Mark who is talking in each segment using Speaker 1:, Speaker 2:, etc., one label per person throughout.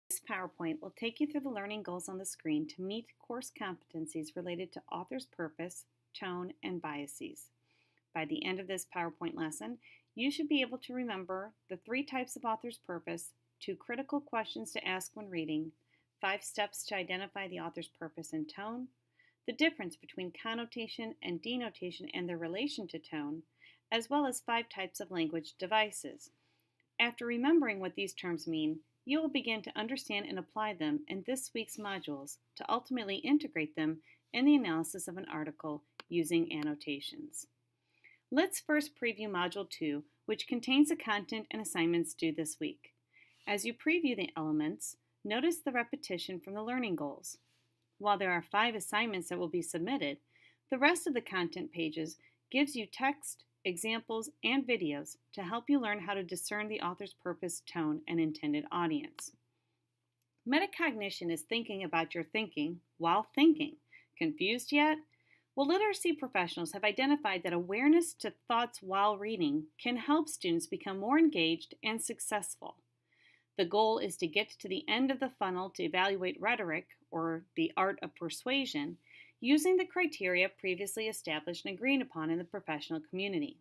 Speaker 1: This PowerPoint will take you through the learning goals on the screen to meet course competencies related to author's purpose, tone, and biases. By the end of this PowerPoint lesson, you should be able to remember the 3 types of author's purpose, 2 critical questions to ask when reading, 5 steps to identify the author's purpose and tone, the difference between connotation and denotation and their relation to tone, as well as 5 types of language devices. After remembering what these terms mean, you will begin to understand and apply them in this week's modules to ultimately integrate them in the analysis of an article using annotations. Let's first preview Module 2, which contains the content and assignments due this week. As you preview the elements, notice the repetition from the learning goals. While there are 5 assignments that will be submitted, the rest of the content pages gives you text, examples, and videos to help you learn how to discern the author's purpose, tone, and intended audience. Metacognition is thinking about your thinking while thinking. Confused yet? Well, literacy professionals have identified that awareness to thoughts while reading can help students become more engaged and successful. The goal is to get to the end of the funnel to evaluate rhetoric, or the art of persuasion, using the criteria previously established and agreed upon in the professional community.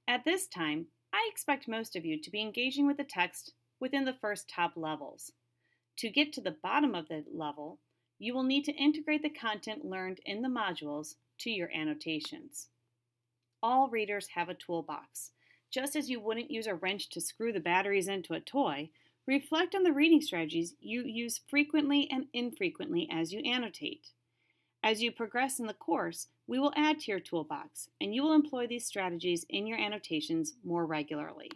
Speaker 1: At this time, I expect most of you to be engaging with the text within the first top levels. To get to the bottom of the level, you will need to integrate the content learned in the modules to your annotations. All readers have a toolbox. Just as you wouldn't use a wrench to screw the batteries into a toy, reflect on the reading strategies you use frequently and infrequently as you annotate. As you progress in the course, we will add to your toolbox, and you will employ these strategies in your annotations more regularly.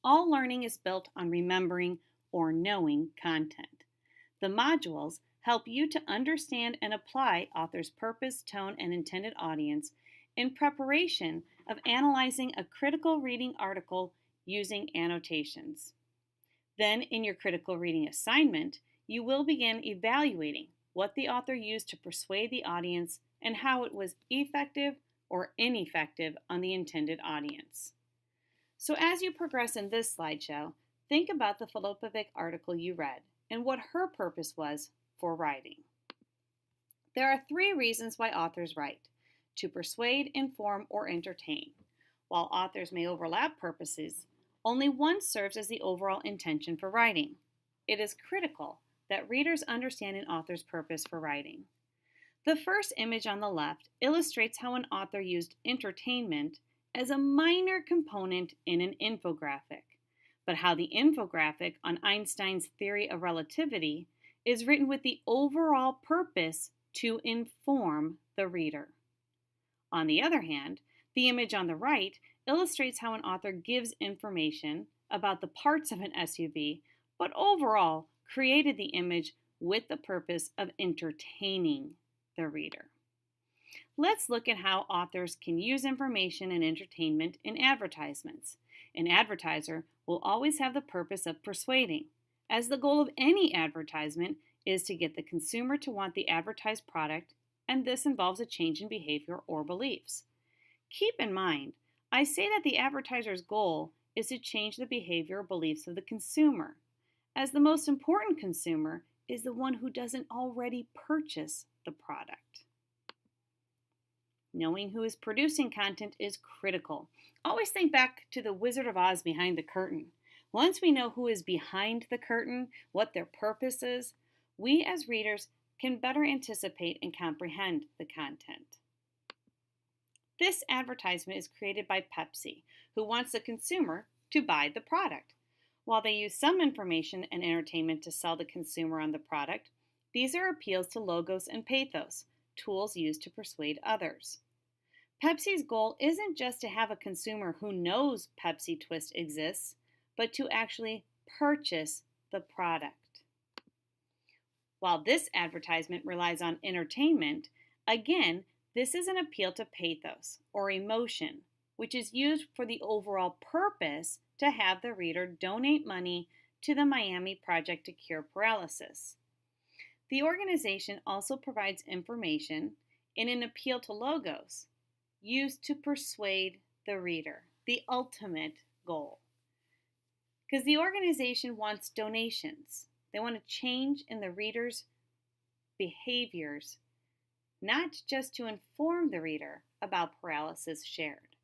Speaker 1: All learning is built on remembering or knowing content. The modules help you to understand and apply author's purpose, tone, and intended audience in preparation of analyzing a critical reading article using annotations. Then, in your critical reading assignment, you will begin evaluating what the author used to persuade the audience and how it was effective or ineffective on the intended audience. So as you progress in this slideshow, think about the Filopovic article you read and what her purpose was for writing. There are 3 reasons why authors write: to persuade, inform, or entertain. While authors may overlap purposes, only one serves as the overall intention for writing. It is critical that readers understand an author's purpose for writing. The first image on the left illustrates how an author used entertainment as a minor component in an infographic, but how the infographic on Einstein's theory of relativity is written with the overall purpose to inform the reader. On the other hand, the image on the right illustrates how an author gives information about the parts of an SUV, but overall created the image with the purpose of entertaining the reader. Let's look at how authors can use information and entertainment in advertisements. An advertiser will always have the purpose of persuading, as the goal of any advertisement is to get the consumer to want the advertised product, and this involves a change in behavior or beliefs. Keep in mind, I say that the advertiser's goal is to change the behavior or beliefs of the consumer, as the most important consumer is the one who doesn't already purchase the product. Knowing who is producing content is critical. Always think back to the Wizard of Oz behind the curtain. Once we know who is behind the curtain, what their purpose is, we as readers can better anticipate and comprehend the content. This advertisement is created by Pepsi, who wants the consumer to buy the product. While they use some information and entertainment to sell the consumer on the product, these are appeals to logos and pathos, tools used to persuade others. Pepsi's goal isn't just to have a consumer who knows Pepsi Twist exists, but to actually purchase the product. While this advertisement relies on entertainment, again, this is an appeal to pathos or emotion, which is used for the overall purpose to have the reader donate money to the Miami Project to Cure Paralysis. The organization also provides information in an appeal to logos, used to persuade the reader, the ultimate goal. Because the organization wants donations. They want a change in the reader's behaviors, not just to inform the reader about paralysis shared.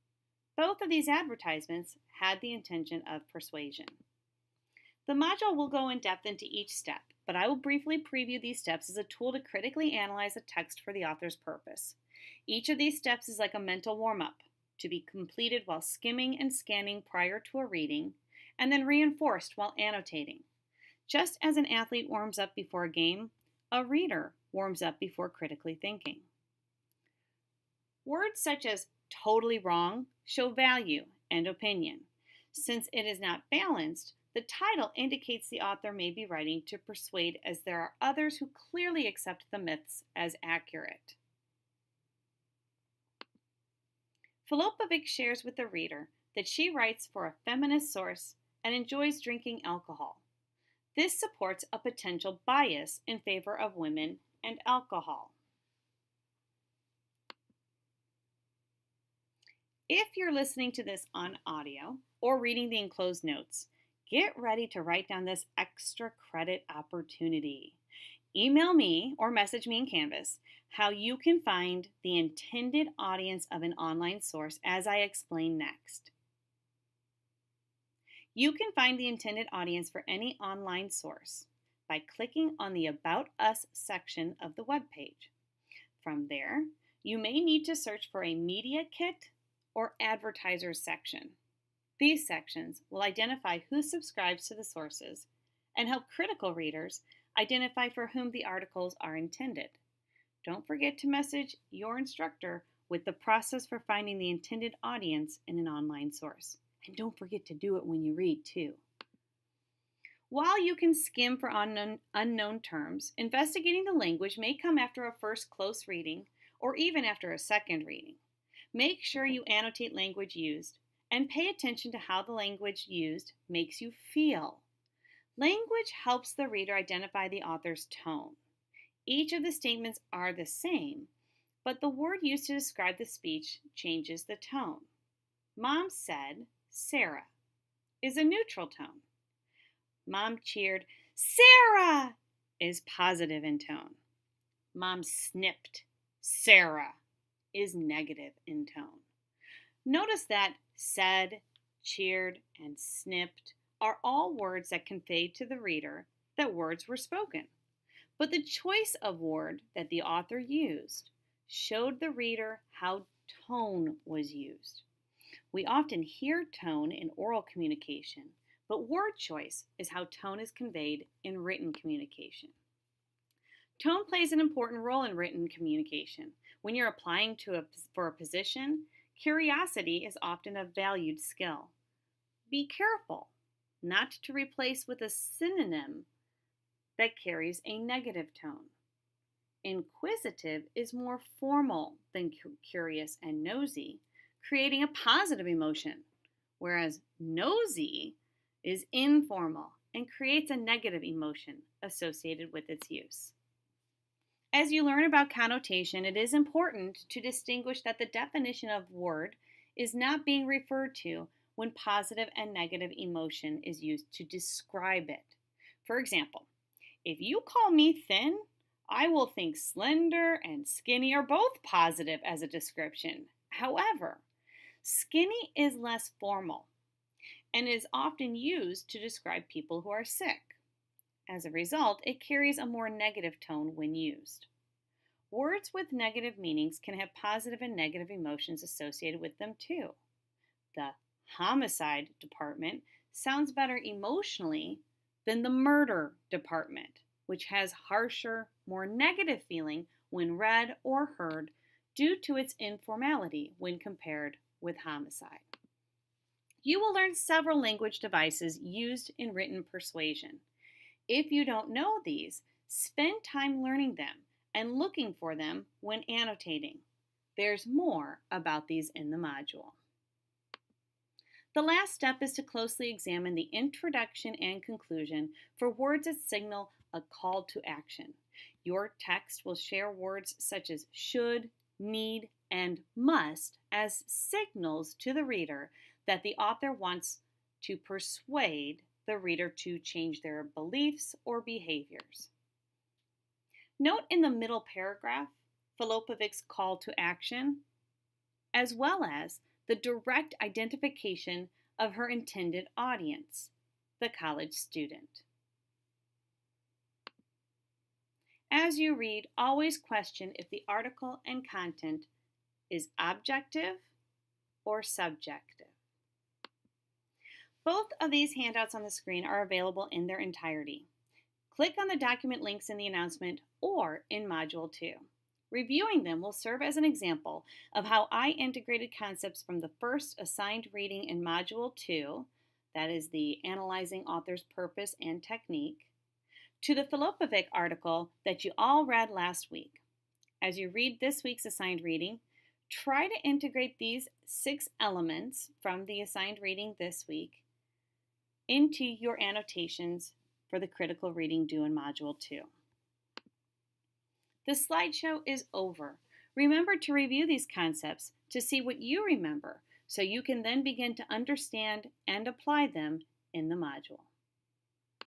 Speaker 1: Both of these advertisements had the intention of persuasion. The module will go in depth into each step, but I will briefly preview these steps as a tool to critically analyze a text for the author's purpose. Each of these steps is like a mental warm-up to be completed while skimming and scanning prior to a reading, and then reinforced while annotating. Just as an athlete warms up before a game, a reader warms up before critically thinking. Words such as totally wrong show value and opinion. Since it is not balanced, the title indicates the author may be writing to persuade, as there are others who clearly accept the myths as accurate. Filopovic shares with the reader that she writes for a feminist source and enjoys drinking alcohol. This supports a potential bias in favor of women and alcohol. If you're listening to this on audio or reading the enclosed notes, get ready to write down this extra credit opportunity. Email me or message me in Canvas how you can find the intended audience of an online source as I explain next. You can find the intended audience for any online source by clicking on the About Us section of the web page. From there, you may need to search for a Media Kit or Advertisers section. These sections will identify who subscribes to the sources and help critical readers identify for whom the articles are intended. Don't forget to message your instructor with the process for finding the intended audience in an online source. And don't forget to do it when you read, too. While you can skim for unknown terms, investigating the language may come after a first close reading or even after a second reading. Make sure you annotate language used and pay attention to how the language used makes you feel. Language helps the reader identify the author's tone. Each of the statements are the same, but the word used to describe the speech changes the tone. Mom said, Sarah is a neutral tone. Mom cheered, Sarah is positive in tone. Mom snipped, Sarah is negative in tone. Notice that said, cheered, and snipped are all words that convey to the reader that words were spoken. But the choice of word that the author used showed the reader how tone was used. We often hear tone in oral communication, but word choice is how tone is conveyed in written communication. Tone plays an important role in written communication. When you're applying for a position, curiosity is often a valued skill. Be careful not to replace with a synonym that carries a negative tone. Inquisitive is more formal than curious and nosy, creating a positive emotion, whereas nosy is informal and creates a negative emotion associated with its use. As you learn about connotation, it is important to distinguish that the definition of word is not being referred to when positive and negative emotion is used to describe it. For example, if you call me thin, I will think slender and skinny are both positive as a description. However, skinny is less formal and is often used to describe people who are sick. As a result, it carries a more negative tone when used. Words with negative meanings can have positive and negative emotions associated with them too. The homicide department sounds better emotionally than the murder department, which has harsher, more negative feeling when read or heard due to its informality when compared with homicide. You will learn several language devices used in written persuasion. If you don't know these, spend time learning them and looking for them when annotating. There's more about these in the module. The last step is to closely examine the introduction and conclusion for words that signal a call to action. Your text will share words such as should, need, and must as signals to the reader that the author wants to persuade the reader to change their beliefs or behaviors. Note in the middle paragraph Filopovic's call to action, as well as the direct identification of her intended audience, the college student. As you read, always question if the article and content is objective or subjective. Both of these handouts on the screen are available in their entirety. Click on the document links in the announcement or in Module 2. Reviewing them will serve as an example of how I integrated concepts from the first assigned reading in Module 2, that is the Analyzing Author's Purpose and Technique, to the Filopovic article that you all read last week. As you read this week's assigned reading, try to integrate these 6 elements from the assigned reading this week into your annotations for the critical reading due in Module 2. The slideshow is over. Remember to review these concepts to see what you remember so you can then begin to understand and apply them in the module.